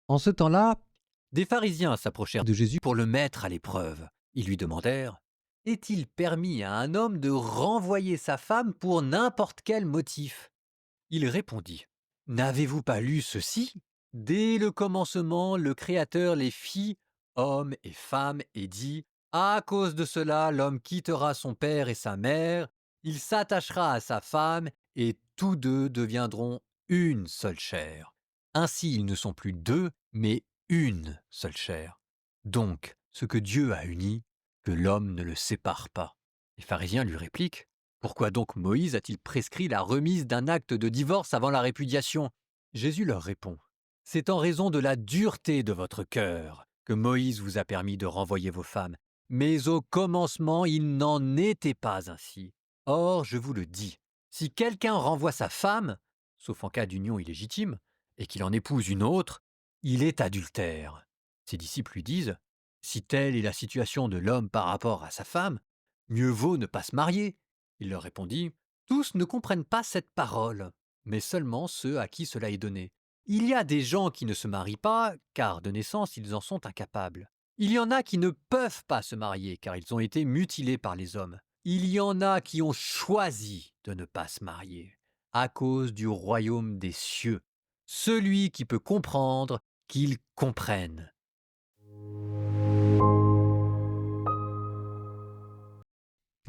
En ce temps-là, Des pharisiens s'approchèrent de Jésus, pour le mettre à l'épreuve. Ils lui demandèrent: Est-il permis à un homme de renvoyer sa femme pour n'importe quel motif? Il répondit: N'avez-vous pas lu ceci? Dès le commencement, le Créateur les fit, hommes et femmes, et dit: À cause de cela, l'homme quittera son père et sa mère, il s'attachera à sa femme, et tous deux deviendront une seule chair. Ainsi, ils ne sont plus deux, mais une seule chair. Donc, ce que Dieu a uni, que l'homme ne le sépare pas. Les pharisiens lui répliquent: Pourquoi donc Moïse a-t-il prescrit la remise d'un acte de divorce avant la répudiation? Jésus leur répond: C'est en raison de la dureté de votre cœur que Moïse vous a permis de renvoyer vos femmes. Mais au commencement, il n'en était pas ainsi. Or, je vous le dis, si quelqu'un renvoie sa femme, sauf en cas d'union illégitime, et qu'il en épouse une autre, il est adultère. Ses disciples lui disent: Si telle est la situation de l'homme par rapport à sa femme, mieux vaut ne pas se marier. Il leur répondit: Tous ne comprennent pas cette parole, mais seulement ceux à qui cela est donné. Il y a des gens qui ne se marient pas, car de naissance ils en sont incapables. Il y en a qui ne peuvent pas se marier, car ils ont été mutilés par les hommes. Il y en a qui ont choisi de ne pas se marier, à cause du royaume des cieux. Celui qui peut comprendre, qu'il comprenne.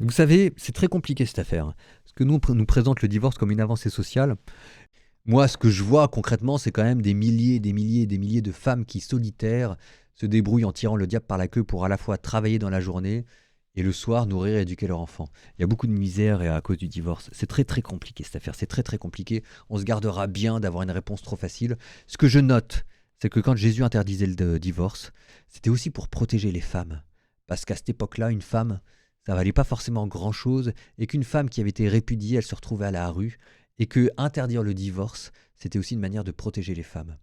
vous savez, c'est très compliqué cette affaire. Parce que nous, on nous présente le divorce comme une avancée sociale. Moi, ce que je vois concrètement, c'est quand même des milliers, des milliers, des milliers de femmes qui, solitaires, se débrouillent en tirant le diable par la queue pour à la fois travailler dans la journée et le soir nourrir et éduquer leur enfant. Il y a beaucoup de misère et à cause du divorce. C'est très très compliqué cette affaire, c'est très très compliqué. On se gardera bien d'avoir une réponse trop facile. Ce que je note, c'est que quand Jésus interdisait le divorce, c'était aussi pour protéger les femmes. Parce qu'à cette époque-là, une femme, ça valait pas forcément grand-chose, et qu'une femme qui avait été répudiée, elle se retrouvait à la rue, et que interdire le divorce, c'était aussi une manière de protéger les femmes.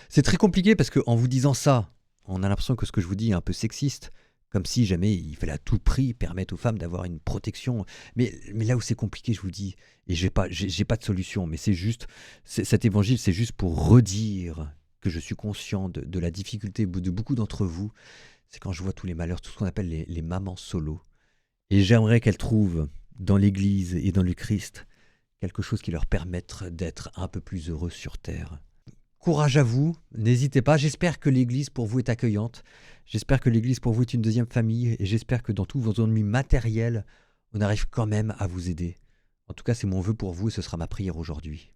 C'est très compliqué parce qu'en vous disant ça, on a l'impression que ce que je vous dis est un peu sexiste, comme si jamais il fallait à tout prix permettre aux femmes d'avoir une protection. Mais là où c'est compliqué, je vous dis, et j'ai pas de solution, mais c'est juste, cet évangile, c'est juste pour redire que je suis conscient de la difficulté de beaucoup d'entre vous. C'est quand je vois tous les malheurs, tout ce qu'on appelle les mamans solo. Et j'aimerais qu'elles trouvent dans l'Église et dans le Christ quelque chose qui leur permette d'être un peu plus heureux sur terre. Courage à vous, n'hésitez pas, j'espère que l'Église pour vous est accueillante, j'espère que l'Église pour vous est une deuxième famille, et j'espère que dans tous vos ennuis matériels, on arrive quand même à vous aider. En tout cas, c'est mon vœu pour vous et ce sera ma prière aujourd'hui.